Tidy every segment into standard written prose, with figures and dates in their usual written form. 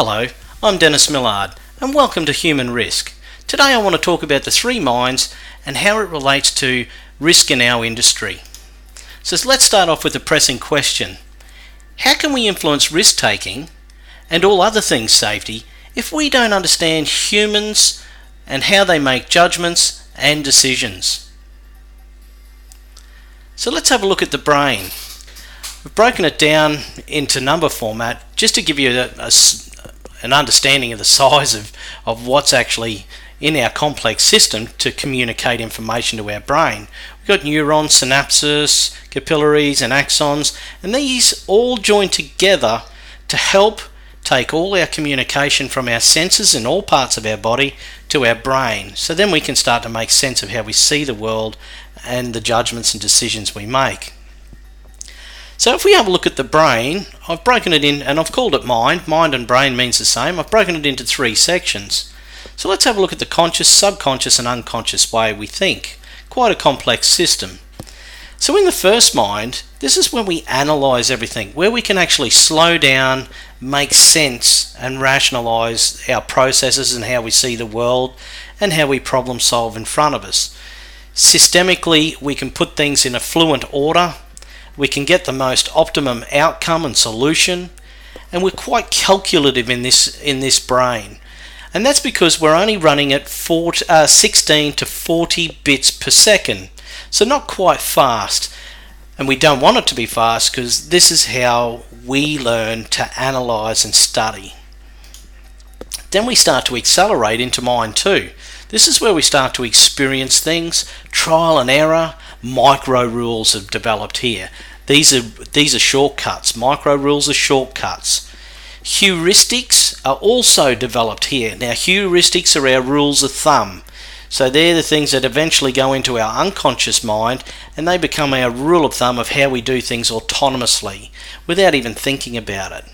Hello, I'm Dennis Millard and welcome to Human Risk. Today I want to talk about the three minds and how it relates to risk in our industry. So let's start off with the pressing question. How can we influence risk taking and all other things safety if we don't understand humans and how they make judgments and decisions? So let's have a look at the brain. We've broken it down into number format just to give you an understanding of the size of what's actually in our complex system to communicate information to our brain. We've got neurons, synapses, capillaries and axons, and these all join together to help take all our communication from our senses in all parts of our body to our brain. So then we can start to make sense of how we see the world and the judgments and decisions we make. So if we have a look at the brain, I've broken it in, and I've called it mind. Mind and brain means the same. I've broken it into three sections. So let's have a look at the conscious, subconscious and unconscious way we think. Quite a complex system. So in the first mind, this is when we analyse everything, where we can actually slow down, make sense and rationalise our processes and how we see the world and how we problem solve in front of us. Systemically, we can put things in a fluent order. We can get the most optimum outcome and solution, and we're quite calculative in this brain. And that's because we're only running at 16 to 40 bits per second, so not quite fast. And we don't want it to be fast because this is how we learn to analyse and study. Then we start to accelerate into mind 2. This is where we start to experience things, trial and error. Micro rules have developed here. These are shortcuts. Micro rules are shortcuts. Heuristics are also developed here. Now heuristics are our rules of thumb. So they're the things that eventually go into our unconscious mind and they become our rule of thumb of how we do things autonomously without even thinking about it.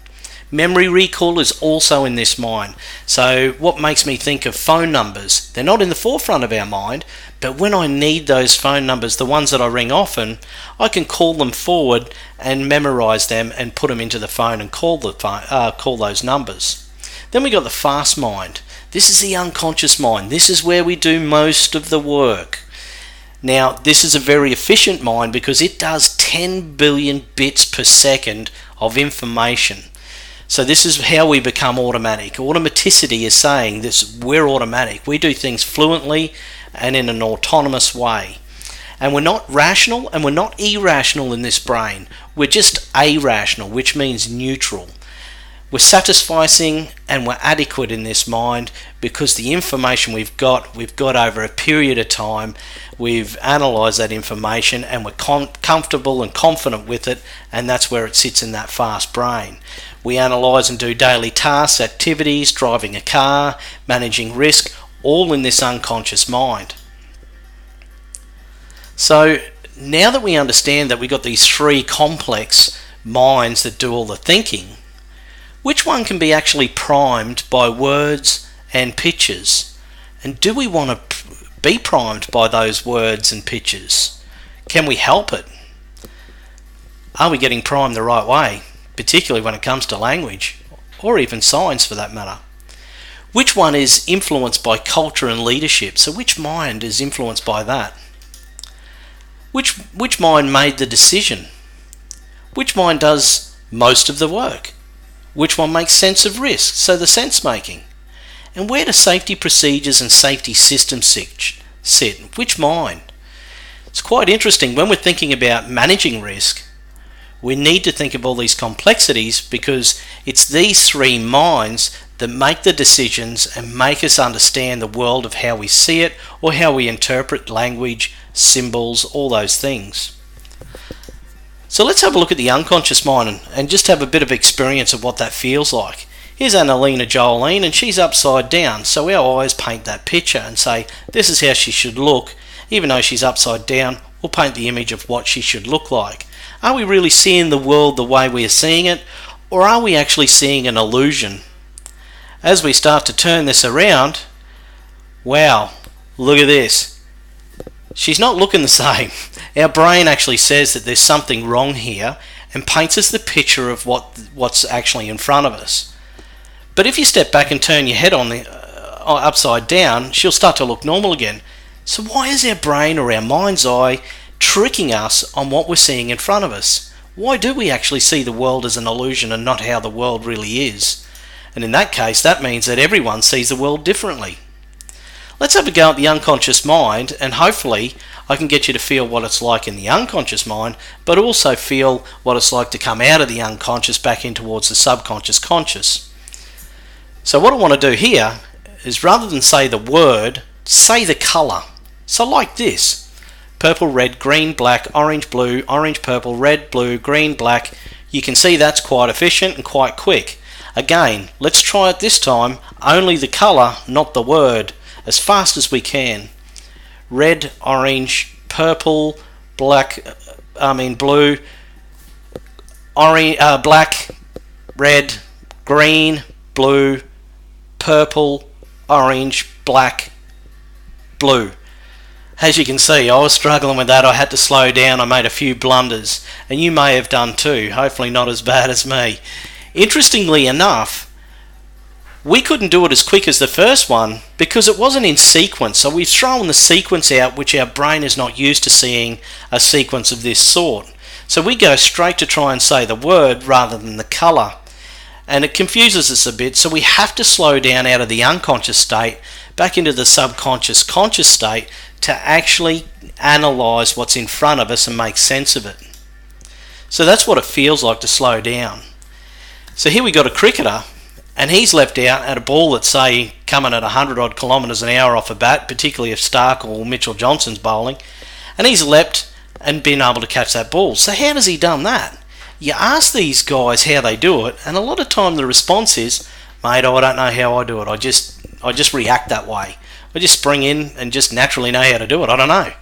Memory recall is also in this mind. So what makes me think of phone numbers? They're not in the forefront of our mind, but when I need those phone numbers, the ones that I ring often, I can call them forward and memorize them and put them into the phone and call those numbers. Then we got the fast mind. This is the unconscious mind. This is where we do most of the work. Now, this is a very efficient mind because it does 10 billion bits per second of information. So this is how we become automatic. Automaticity is saying this: we're automatic. We do things fluently and in an autonomous way. And we're not rational and we're not irrational in this brain. We're just arational, which means neutral. We're satisficing and we're adequate in this mind because the information we've got over a period of time. We've analysed that information and we're comfortable and confident with it, and that's where it sits in that fast brain. We analyse and do daily tasks, activities, driving a car, managing risk, all in this unconscious mind. So now that we understand that we've got these three complex minds that do all the thinking, which one can be actually primed by words and pictures? And do we want to be primed by those words and pictures? Can we help it? Are we getting primed the right way, particularly when it comes to language, or even science for that matter? Which one is influenced by culture and leadership? So which mind is influenced by that? Which mind made the decision? Which mind does most of the work? Which one makes sense of risk, so the sense making? And where do safety procedures and safety systems sit? Which mind? It's quite interesting when we're thinking about managing risk. We need to think of all these complexities because it's these three minds that make the decisions and make us understand the world of how we see it or how we interpret language, symbols, all those things. So let's have a look at the unconscious mind and just have a bit of experience of what that feels like. Here's Annalena Jolene and she's upside down, so our eyes paint that picture and say this is how she should look. Even though she's upside down, we'll paint the image of what she should look like. Are we really seeing the world the way we are seeing it, or are we actually seeing an illusion? As we start to turn this around, wow, look at this. She's not looking the same. Our brain actually says that there's something wrong here and paints us the picture of what's actually in front of us. But if you step back and turn your head on the upside down, she'll start to look normal again. So why is our brain or our mind's eye tricking us on what we're seeing in front of us? Why do we actually see the world as an illusion and not how the world really is? And in that case, that means that everyone sees the world differently. Let's have a go at the unconscious mind, and hopefully I can get you to feel what it's like in the unconscious mind, but also feel what it's like to come out of the unconscious back in towards the subconscious conscious. So what I want to do here is, rather than say the word, say the colour. So like this: purple, red, green, black, orange, blue, orange, purple, red, blue, green, black. You can see that's quite efficient and quite quick. Again, let's try it this time, only the colour, not the word, as fast as we can. Red, orange, purple, black, blue, orange, black, red, green, blue, purple, orange, black, blue. As you can see, I was struggling with that. I had to slow down. I made a few blunders, and you may have done too, hopefully not as bad as me. Interestingly enough, we couldn't do it as quick as the first one because it wasn't in sequence. So we've thrown the sequence out, which our brain is not used to seeing a sequence of this sort. So we go straight to try and say the word rather than the colour. And it confuses us a bit, so we have to slow down out of the unconscious state back into the subconscious conscious state to actually analyse what's in front of us and make sense of it. So that's what it feels like to slow down. So here we got a cricketer, and he's leapt out at a ball that's, say, coming at 100 odd kilometres an hour off a bat, particularly if Stark or Mitchell Johnson's bowling, and he's leapt and been able to catch that ball. So how has he done that? You ask these guys how they do it, and a lot of time the response is, mate, I don't know how I do it. I just react that way. I just spring in and just naturally know how to do it. I don't know.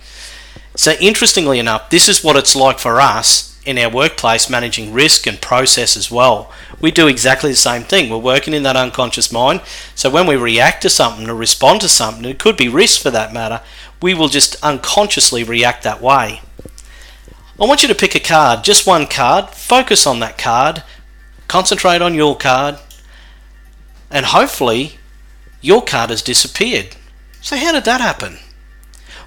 So interestingly enough, this is what it's like for us in our workplace, managing risk and process as well. We do exactly the same thing. We're working in that unconscious mind. So when we react to something or respond to something, it could be risk for that matter, we will just unconsciously react that way. I want you to pick a card, just one card, focus on that card, concentrate on your card, and hopefully your card has disappeared. So how did that happen?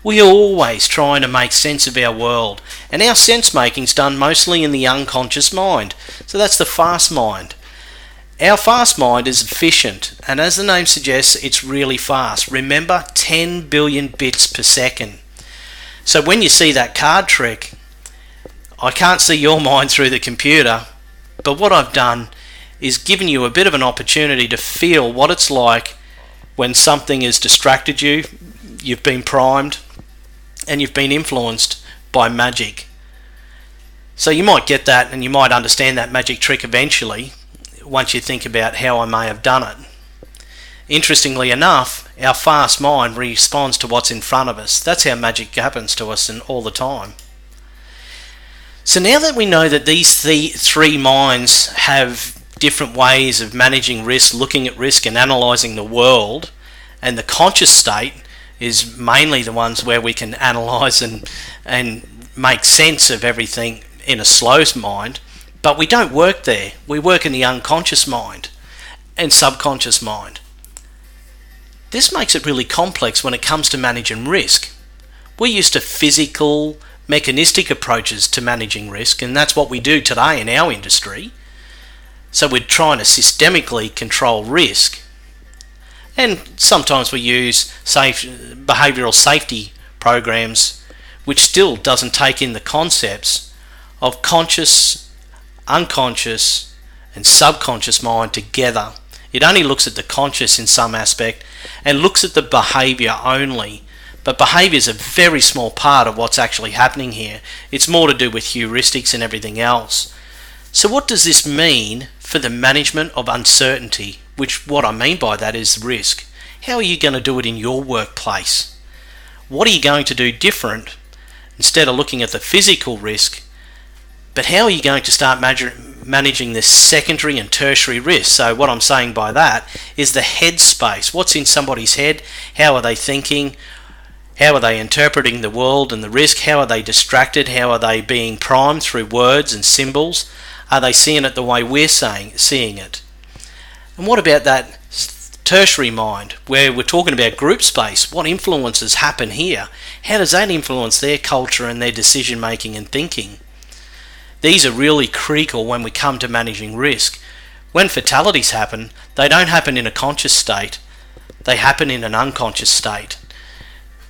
We are always trying to make sense of our world, and our sense making's done mostly in the unconscious mind. So that's the fast mind. Our fast mind is efficient, and as the name suggests, it's really fast. Remember, 10 billion bits per second. So when you see that card trick, I can't see your mind through the computer, but what I've done is given you a bit of an opportunity to feel what it's like when something has distracted you, you've been primed, and you've been influenced by magic. So you might get that, and you might understand that magic trick eventually once you think about how I may have done it. Interestingly enough, our fast mind responds to what's in front of us. That's how magic happens to us and all the time. So now that we know that these three minds have different ways of managing risk, looking at risk and analysing the world, and the conscious state is mainly the ones where we can analyse and make sense of everything in a slow mind, but we don't work there. We work in the unconscious mind and subconscious mind. This makes it really complex when it comes to managing risk. We're used to physical, mechanistic approaches to managing risk, and that's what we do today in our industry. So we're trying to systemically control risk. And sometimes we use behavioural safety programs, which still doesn't take in the concepts of conscious, unconscious and subconscious mind together. It only looks at the conscious in some aspect and looks at the behaviour only. But behaviour is a very small part of what's actually happening here. It's more to do with heuristics and everything else. So what does this mean for the management of uncertainty? Which what I mean by that is risk. How are you going to do it in your workplace? What are you going to do different instead of looking at the physical risk? But how are you going to start managing this secondary and tertiary risk? So what I'm saying by that is the head space. What's in somebody's head? How are they thinking? How are they interpreting the world and the risk? How are they distracted? How are they being primed through words and symbols? Are they seeing it the way we're seeing it? And what about that tertiary mind, where we're talking about group space? What influences happen here? How does that influence their culture and their decision making and thinking? These are really critical when we come to managing risk. When fatalities happen, they don't happen in a conscious state, they happen in an unconscious state.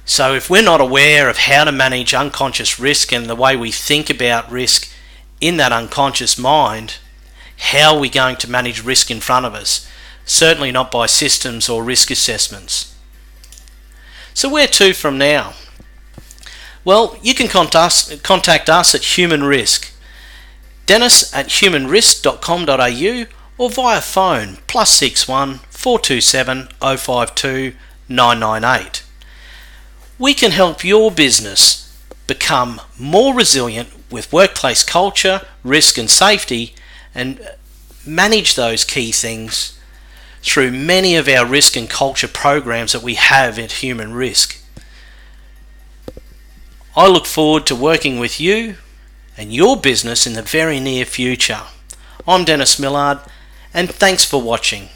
So if we're not aware of how to manage unconscious risk and the way we think about risk in that unconscious mind, how are we going to manage risk in front of us? Certainly not by systems or risk assessments. So where to from now? Well, you can contact us at Human Risk, dennis@humanrisk.com.au, or via phone +61 427 052 998. We can help your business become more resilient with workplace culture, risk and safety, and manage those key things through many of our risk and culture programs that we have at Human Risk. I look forward to working with you and your business in the very near future. I'm Dennis Millard, and thanks for watching.